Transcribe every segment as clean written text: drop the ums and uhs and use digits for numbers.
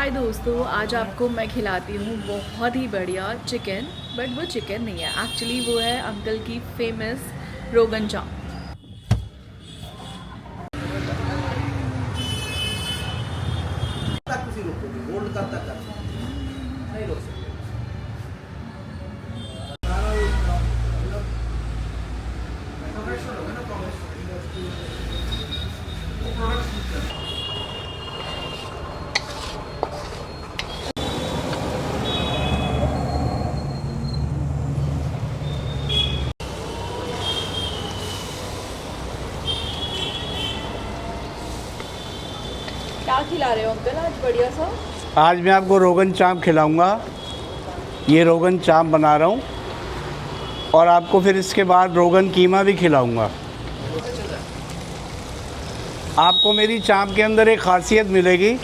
हाय दोस्तों, आज आपको मैं खिलाती हूँ बहुत ही बढ़िया चिकन। बट वो चिकन नहीं है, एक्चुअली वो है अंकल की फेमस रोगन चाप। क्या खिला रहे हो अंकल आज बढ़िया सा? आज मैं आपको रोगन चाप खिलाऊंगा। ये रोगन चाप बना रहा हूँ और आपको फिर इसके बाद रोगन कीमा भी खिलाऊंगा। आपको मेरी चाप के अंदर एक ख़ासियत मिलेगी।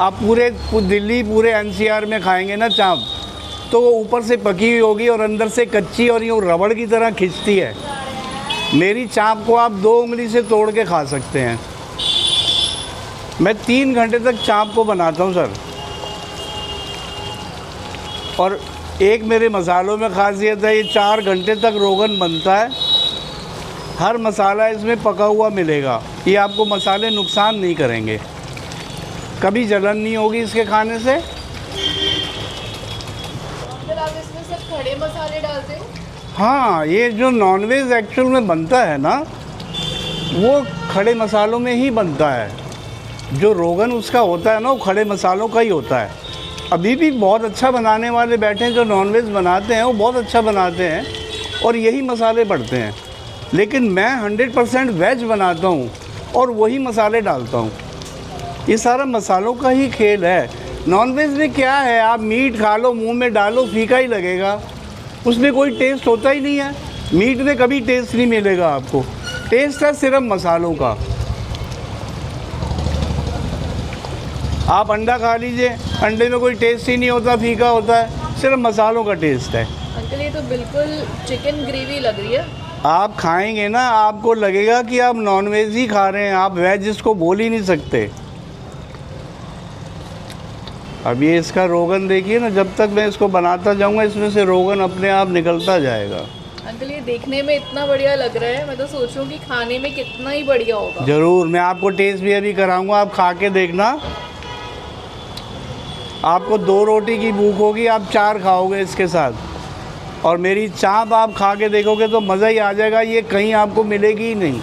आप पूरे दिल्ली पूरे एनसीआर में खाएंगे ना चाप, तो वो ऊपर से पकी हुई होगी और अंदर से कच्ची और यूँ रबड़ की तरह खिंचती है। मेरी चाप को आप 2 उंगली से तोड़ के खा सकते हैं। मैं 3 घंटे तक चाप को बनाता हूँ सर। और एक मेरे मसालों में ख़ासियत है, ये 4 घंटे तक रोगन बनता है। हर मसाला इसमें पका हुआ मिलेगा। ये आपको मसाले नुकसान नहीं करेंगे, कभी जलन नहीं होगी इसके खाने से। अंकल आप इसमें सब खड़े मसाले डालते हो? हाँ, ये जो नॉनवेज एक्चुअल में बनता है ना, वो खड़े मसालों में ही बनता है। जो रोगन उसका होता है ना, वो खड़े मसालों का ही होता है। अभी भी बहुत अच्छा बनाने वाले बैठे हैं जो नॉनवेज बनाते हैं, वो बहुत अच्छा बनाते हैं और यही मसाले पड़ते हैं। लेकिन मैं 100% वेज बनाता हूँ और वही मसाले डालता हूँ। ये सारा मसालों का ही खेल है। नॉनवेज में क्या है, आप मीट खा लो, मुंह में डालो, फीका ही लगेगा, उसमें कोई टेस्ट होता ही नहीं है। मीट में कभी टेस्ट नहीं मिलेगा आपको, टेस्ट है सिर्फ मसालों का। आप अंडा खा लीजिए, अंडे में कोई टेस्ट ही नहीं होता, फीका होता है, सिर्फ मसालों का टेस्ट है। अंकल ये तो बिल्कुल चिकन ग्रेवी लग रही है। आप खाएंगे ना, आपको लगेगा कि आप नॉनवेज ही खा रहे हैं, आप वेज इसको बोल ही नहीं सकते। अब ये इसका रोगन देखिए ना, जब तक मैं इसको बनाता जाऊंगा इसमें से रोगन अपने आप निकलता जाएगा। अंकल ये देखने में इतना बढ़िया लग रहा है, मैं तो सोच रहा हूँ कि खाने में कितना ही बढ़िया होगा। ज़रूर, मैं आपको टेस्ट भी अभी कराऊंगा, आप खा के देखना। आपको 2 रोटी की भूख होगी, आप 4 खाओगे इसके साथ। और मेरी चाप आप खा के देखोगे तो मज़ा ही आ जाएगा। ये कहीं आपको मिलेगी ही नहीं,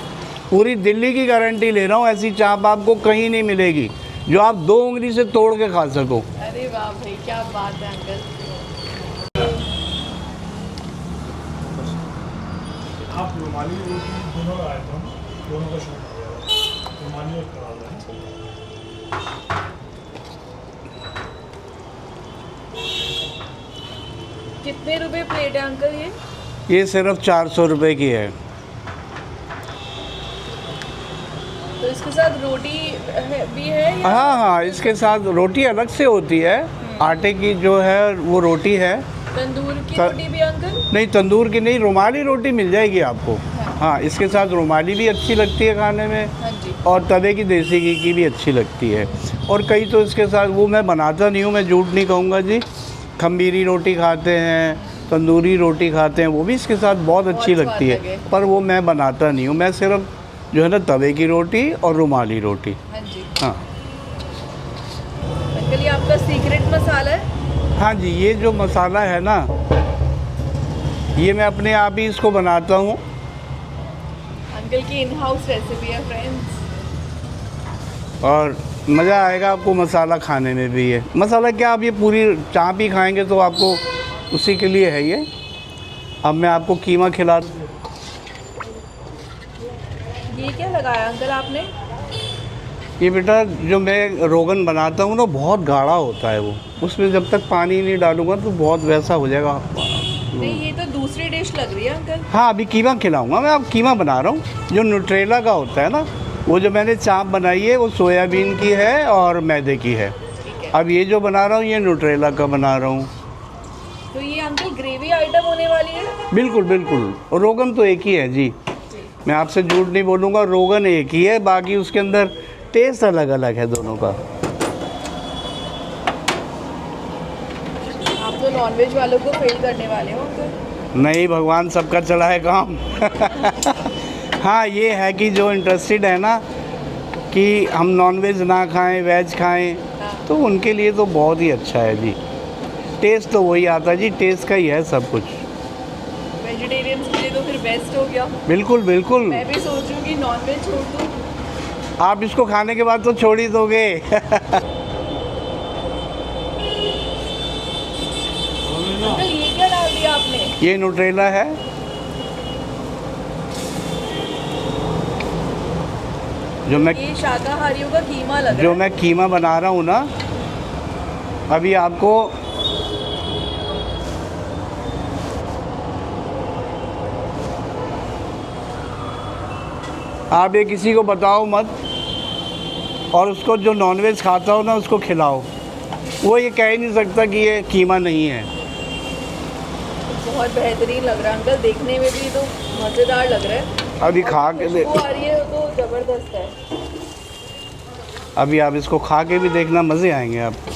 पूरी दिल्ली की गारंटी ले रहा हूँ। ऐसी चाप आपको कहीं नहीं मिलेगी जो आप 2 उंगली से तोड़ के खा सको। अरे वाह भाई, क्या बात है अंकल। आप रुमाली रोटी दोनों आए थे, दोनों का शौक हो गया। रुमाली और करा दें। कितने रुपए प्लेट है अंकल ये? ये सिर्फ 400 रुपये की है। तो इसके साथ रोटी भी है या? हाँ, इसके साथ रोटी अलग से होती है। आटे की जो है वो रोटी है। तंदूर की रोटी भी अंकल? नहीं, तंदूर की नहीं, रुमाली रोटी मिल जाएगी आपको। हाँ, इसके साथ रुमाली भी अच्छी लगती है खाने में। हाँ जी। और तवे की देसी घी की भी अच्छी लगती है। और कई तो इसके साथ, वो मैं बनाता नहीं हूँ, मैं झूठ नहीं कहूँगा जी, खमीरी रोटी खाते हैं, तंदूरी रोटी खाते हैं, वो भी इसके साथ बहुत अच्छी लगती है। पर वो मैं बनाता नहीं हूँ, मैं सिर्फ जो है ना तवे की रोटी और रुमाली रोटी। हाँ जी। हाँ अंकल ये आपका सीक्रेट मसाला है? हाँ जी, ये जो मसाला है ना, ये मैं अपने आप ही इसको बनाता हूँ। अंकल की इन हाउस रेसिपी है फ्रेंड्स। और मज़ा आएगा आपको मसाला खाने में भी। ये मसाला क्या, आप ये पूरी चाप ही खाएंगे तो आपको उसी के लिए है ये। अब मैं आपको कीमा खिला। ये क्या लगाया अंकल आपने? ये बेटा, जो मैं रोगन बनाता हूँ ना, बहुत गाढ़ा होता है वो, उसमें जब तक पानी नहीं डालूंगा तो बहुत वैसा हो जाएगा। नहीं, ये तो दूसरी डिश लग रही है अंकल। हाँ, अभी कीमा खिलाऊंगा मैं। अब कीमा बना रहा हूँ जो न्यूट्रेला का होता है ना, वो जो मैंने चाप बनाई है वो सोयाबीन की है और मैदे की है। ठीक है। अब ये जो बना रहा हूँ ये न्यूट्रेला का बना रहा हूँ। तो ये अंकल ग्रेवी आइटम होने वाली है? बिल्कुल बिल्कुल, और रोगन तो एक ही है जी, मैं आपसे झूठ नहीं बोलूँगा, रोगन एक ही है, बाकी उसके अंदर टेस्ट अलग अलग है दोनों का। नॉनवेज वालों को फेल करने वाले हो अंकल? नहीं, भगवान सबका चलाए काम। हाँ, ये है कि जो इंटरेस्टेड है ना कि हम नॉनवेज ना खाएं, वेज खाएं, तो उनके लिए तो बहुत ही अच्छा है जी। टेस्ट तो वही आता है जी, टेस्ट का ही है सब कुछ। वेजिटेरियंस के लिए तो फिर बेस्ट हो गया। बिल्कुल बिल्कुल। मैं भी सोच रही हूँ कि नॉनवेज छोड़ दूँ। आप इसको खाने के बाद तो छोड़ ही दोगे। अंकल ये क्या डाल दिया आपने? ये न्यूट्रेला है। ये शाकाहारियों का कीमा लग रहा जो है। मैं कीमा बना रहा हूँ ना, अभी आपको आप ये किसी को बताओ मत, और उसको जो नॉनवेज खाता हो ना उसको खिलाओ, वो ये कह ही नहीं सकता कि ये कीमा नहीं है। बहुत बेहतरीन लग रहा है अंकल, देखने में भी तो मज़ेदार लग रहा है। अभी खा के खुशबू आ रही है तो ज़बरदस्त है। अभी आप इसको खा के भी देखना, मज़े आएंगे आपको।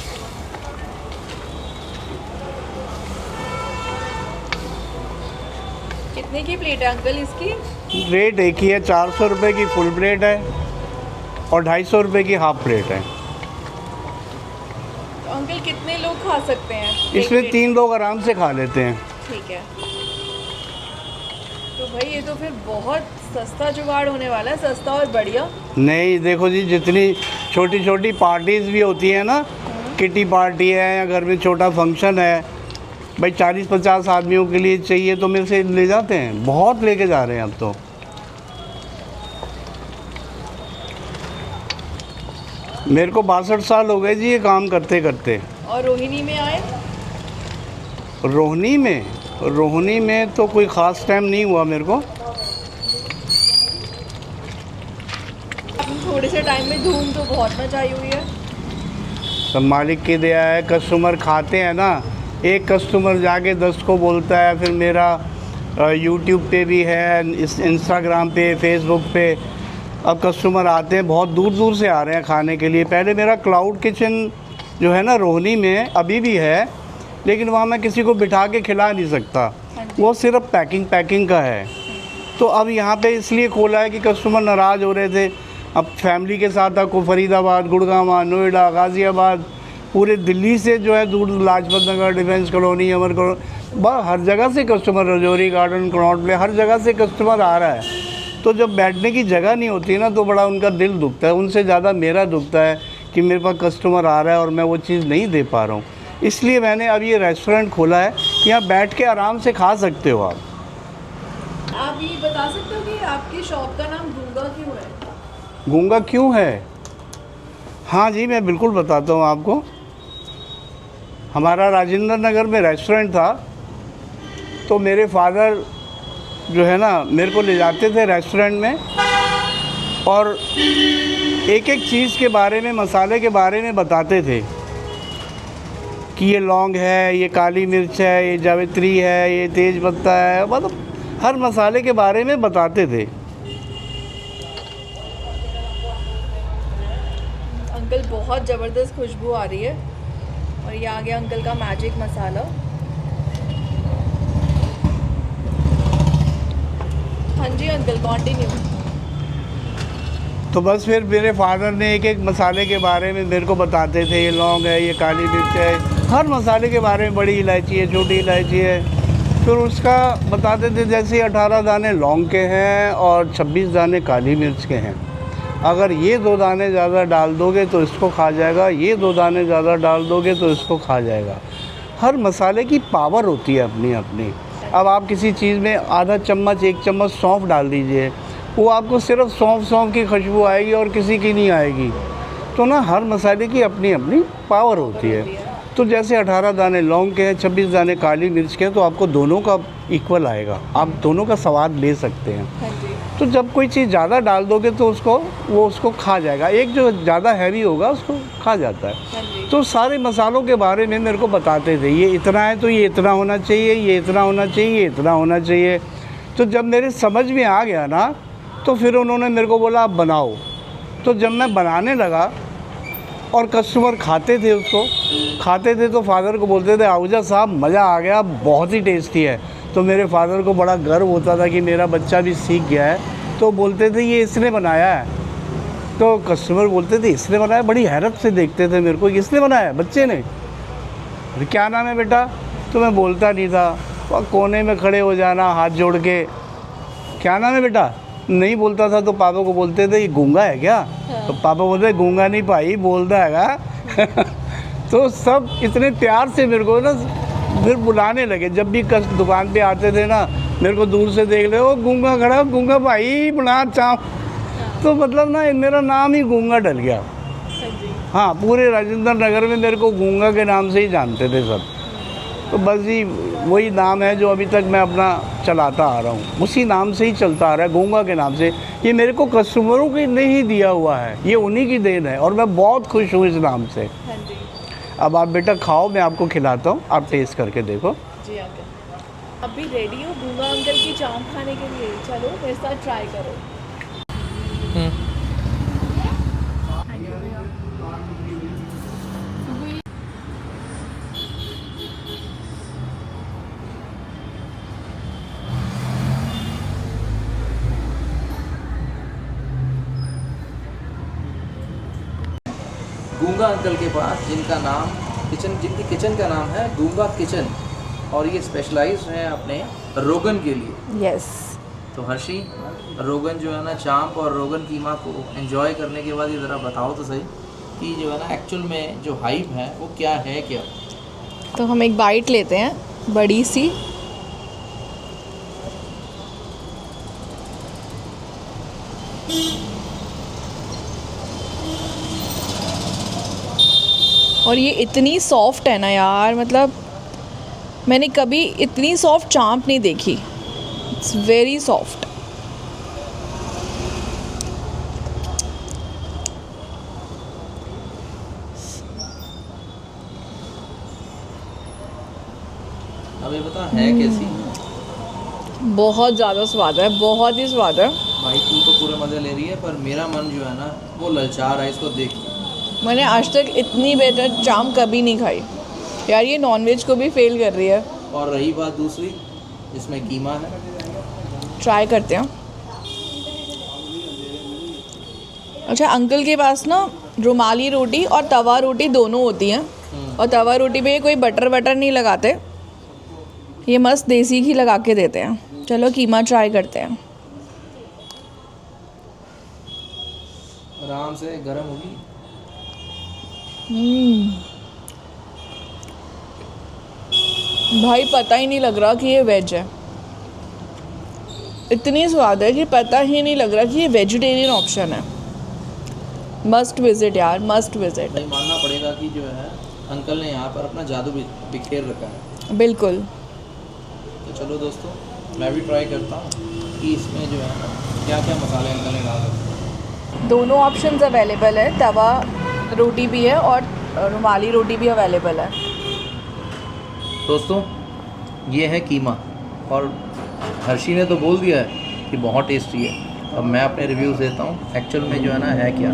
कितने की प्लेट है अंकल इसकी? रेट एक ही है, 400 रुपये की फुल प्लेट है और 250 रुपये की हाफ प्लेट है। तो अंकल कितने लोग खा सकते हैं? इसमें 3 लोग आराम से खा लेते हैं। ठीक है, तो भाई ये तो फिर बहुत सस्ता जुगाड़ होने वाला है, सस्ता और बढ़िया। नहीं, देखो जी, जितनी छोटी छोटी पार्टीज़ भी होती हैं ना, किटी पार्टी है या घर में छोटा फंक्शन है, भाई 40-50 आदमियों के लिए चाहिए तो मेरे से ले जाते हैं, बहुत लेके जा रहे हैं अब तो। मेरे को 62 साल हो गए जी ये काम करते करते। और रोहिणी में आए? रोहिणी में तो कोई ख़ास टाइम नहीं हुआ मेरे को। थोड़े से टाइम में धूम तो बहुत मचाई हुई है। सब मालिक की दया है, कस्टमर खाते हैं ना, एक कस्टमर जाके 10 को बोलता है। फिर मेरा यूट्यूब पे भी है, इंस्टाग्राम पे, फेसबुक पे अब कस्टमर आते हैं, बहुत दूर दूर से आ रहे हैं खाने के लिए। पहले मेरा क्लाउड किचन जो है ना रोहिणी में अभी भी है, लेकिन वहाँ मैं किसी को बिठा के खिला नहीं सकता, वो सिर्फ पैकिंग का है। तो अब यहाँ पे इसलिए खोला है कि कस्टमर नाराज़ हो रहे थे। अब फैमिली के साथ आपको फरीदाबाद, गुड़गांव, नोएडा, गाज़ियाबाद, पूरे दिल्ली से जो है दूर, Lajpat Nagar, Defence Colony, Amar Colony, हर जगह से customer, Rajouri Garden, Connaught Place, हर जगह से कस्टमर आ रहा है। तो जब बैठने की जगह नहीं होती है ना, तो बड़ा उनका दिल दुखता है। उनसे ज़्यादा मेरा दुखता है कि मेरे पास कस्टमर आ रहा है और मैं वो चीज़ नहीं दे पा रहा हूँ। इसलिए मैंने अब ये रेस्टोरेंट खोला है, यहाँ बैठ के आराम से खा सकते हो आप। आप ये बता सकते हो कि आपकी शॉप का नाम गूंगा क्यों है? गूंगा क्यों है? हाँ जी, मैं बिल्कुल बताता हूँ आपको। हमारा राजेंद्र नगर में रेस्टोरेंट था, तो मेरे फादर जो है ना मेरे को ले जाते थे रेस्टोरेंट में, और एक एक चीज़ के बारे में, मसाले के बारे में बताते थे कि ये लौंग है, ये काली मिर्च है, ये जावित्री है, ये तेज पत्ता है, मतलब हर मसाले के बारे में बताते थे। अंकल बहुत ज़बरदस्त खुशबू आ रही है, और ये आ गया अंकल का मैजिक मसाला। हाँ जी अंकल, कंटिन्यू। तो बस फिर मेरे फादर ने एक एक मसाले के बारे में मेरे को बताते थे, ये लौंग है, ये काली मिर्च है, हर मसाले के बारे में, बड़ी इलायची है, छोटी इलायची है। फिर उसका बताते थे, जैसे 18 दाने लौंग के हैं और 26 दाने काली मिर्च के हैं, अगर ये 2 दाने ज़्यादा डाल दोगे तो इसको खा जाएगा, ये 2 दाने ज़्यादा डाल दोगे तो इसको खा जाएगा। हर मसाले की पावर होती है अपनी अपनी। अब आप किसी चीज़ में आधा चम्मच, 1 चम्मच सौंफ डाल दीजिए, वो आपको सिर्फ सौंफ की खुशबू आएगी और किसी की नहीं आएगी। तो ना हर मसाले की अपनी अपनी पावर होती है। तो जैसे 18 दाने लौंग के हैं, 26 दाने काली मिर्च के हैं, तो आपको दोनों का इक्वल आएगा, आप दोनों का स्वाद ले सकते हैं। हाँ जी। तो जब कोई चीज़ ज़्यादा डाल दोगे तो उसको खा जाएगा, एक जो ज़्यादा हैवी होगा उसको खा जाता है। हाँ जी। तो सारे मसालों के बारे में मेरे को बताते थे, ये इतना है तो ये इतना होना चाहिए, ये इतना होना चाहिए, ये इतना होना चाहिए। तो जब मेरे समझ में आ गया ना, तो फिर उन्होंने मेरे को बोला आप बनाओ। तो जब मैं बनाने लगा और कस्टमर खाते थे उसको, खाते थे तो फादर को बोलते थे आहूजा साहब मज़ा आ गया, बहुत ही टेस्टी है। तो मेरे फादर को बड़ा गर्व होता था कि मेरा बच्चा भी सीख गया है। तो बोलते थे ये इसने बनाया है। तो कस्टमर बोलते थे इसने बनाया, बड़ी हैरत से देखते थे मेरे को, किसने बनाया, बच्चे ने। क्या नाम है बेटा? तो मैं बोलता नहीं था, और कोने में खड़े हो जाना हाथ जोड़ के, क्या नाम है बेटा? नहीं बोलता था तो पापा को बोलते थे ये गूंगा है क्या? तो पापा बोलते गूंगा नहीं भाई, बोलता हैगा। तो सब इतने प्यार से मेरे को ना फिर बुलाने लगे। जब भी दुकान पे आते थे ना, मेरे को दूर से देख ले, ओ गूंगा खड़ा, गूंगा भाई बना चाँप। तो मतलब ना मेरा नाम ही गूंगा डल गया। हाँ, पूरे राजेंद्र नगर में मेरे को गूंगा के नाम से ही जानते थे सब। तो बस जी वही नाम है जो अभी तक मैं अपना चलाता आ रहा हूँ, उसी नाम से ही चलता आ रहा है, गूंगा के नाम से। ये मेरे को कस्टमरों के ने ही दिया हुआ है, ये उन्हीं की देन है और मैं बहुत खुश हूँ इस नाम से। अब आप बेटा खाओ, मैं आपको खिलाता हूँ, आप टेस्ट करके देखो। जी अंकल, अब भी रेडी हो गूंगा अंकल की चाँप खाने के लिए? चलो मेरे साथ ट्राई करो। गूंगा अंकल के पास, जिनका नाम जिनकी किचन का नाम है गूंगा किचन, और ये स्पेशलाइज है अपने रोगन के लिए। यस। तो हर्षी, रोगन जो है ना चाँप और रोगन कीमा को एंजॉय करने के बाद ये ज़रा बताओ तो सही कि जो है ना एक्चुअल में जो हाइप है वो क्या है क्या? तो हम एक बाइट लेते हैं बड़ी सी। और ये इतनी सॉफ्ट है ना यार, मतलब मैंने कभी इतनी सॉफ्ट चाँप नहीं देखी। It's very soft. अब ये बता है कैसी? बहुत ज़्यादा स्वाद है, बहुत ही स्वाद है। भाई तू तो पूरे मज़े ले रही है, पर मेरा मन जो है ना वो ललचा रहा है इसको देख के। मैंने आज तक इतनी बेटर चाँप कभी नहीं खाई यार। ये नॉनवेज को भी फेल कर रही है। और रही बात दूसरी, इसमें कीमा है, ट्राई करते हैं। अच्छा, अंकल के पास ना रुमाली रोटी और तवा रोटी दोनों होती हैं। और तवा रोटी पे कोई बटर वटर नहीं लगाते, ये मस्त देसी घी लगा के देते हैं। चलो कीमा ट्राई करते हैं। आराम से गर्म होगी। भाई पता ही नहीं लग रहा कि ये वेज है। इतनी स्वाद है कि पता ही नहीं लग रहा कि ये वेजिटेरियन ऑप्शन है। मस्ट विजिट यार, मस्ट विजिट। भाई मानना पड़ेगा कि जो है अंकल ने यहाँ पर अपना जादू बिखेर रखा है। बिल्कुल। तो चलो दोस्तों, मैं भी ट्राई करता हूँ कि इसमें जो है ना क्या क्या मसाले अंकल ने डाल रखे। दोनों ऑप्शंस अवेलेबल है, तवा रोटी भी है और रुमाली रोटी भी अवेलेबल है। दोस्तों ये है कीमा, और हर्षी ने तो बोल दिया है कि बहुत टेस्टी है। अब मैं अपने रिव्यूज़ देता हूँ एक्चुअल में जो है ना है क्या।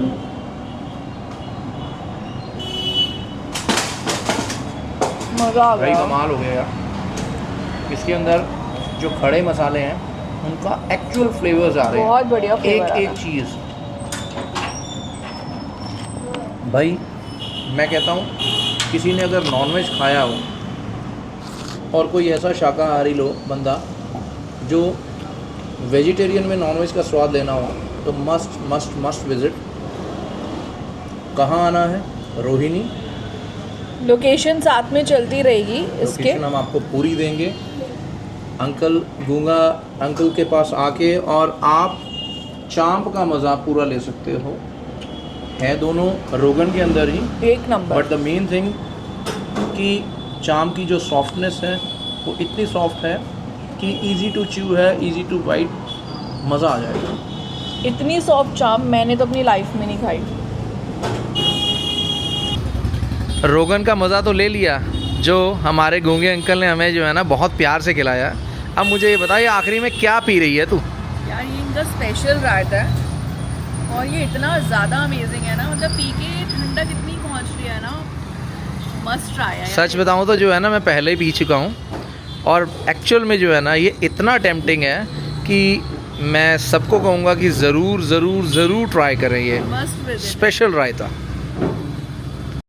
मज़ा आ भाई गया। कमाल हो गया यार। इसके अंदर जो खड़े मसाले हैं उनका एक्चुअल फ्लेवर्स आ रहे हैं। बहुत बढ़िया फ्लेवर आ रहा एक है। चीज़ भाई मैं कहता हूँ, किसी ने अगर नॉनवेज खाया हो और कोई ऐसा शाकाहारी लो बंदा जो वेजिटेरियन में नॉनवेज का स्वाद लेना हो, तो मस्ट मस्ट मस्ट विज़िट। कहाँ आना है? रोहिणी। लोकेशन साथ में चलती रहेगी इसके। लोकेशन हम आपको पूरी देंगे। अंकल गूंगा अंकल के पास आके और आप चाँप का मज़ा पूरा ले सकते हो। है दोनों रोगन के अंदर ही, एक number. But the main thing कि चाँप की जो सॉफ्टनेस है वो इतनी सॉफ्ट है कि इजी टू च्यू है, इजी टू बाइट, मज़ा आ जाएगा। इतनी सॉफ्ट चाँप मैंने तो अपनी लाइफ में नहीं खाई। रोगन का मज़ा तो ले लिया, जो हमारे गूंगे अंकल ने हमें जो है ना बहुत प्यार से खिलाया। अब मुझे ये बताइए आखिरी में क्या पी रही है तू? यार ये इनका स्पेशल रायता है और ये इतना ज़्यादा अमेजिंग है ना, मतलब पी के ठंडक इतनी मस्ट ट्राई है सच बताऊं तो जो है ना, मैं पहले ही पी चुका हूँ और एक्चुअल में जो है ना, ये इतना टेम्पटिंग है कि मैं सबको कहूँगा कि ज़रूर ज़रूर ज़रूर ट्राई करें ये मस्ट विजिट स्पेशल रायता।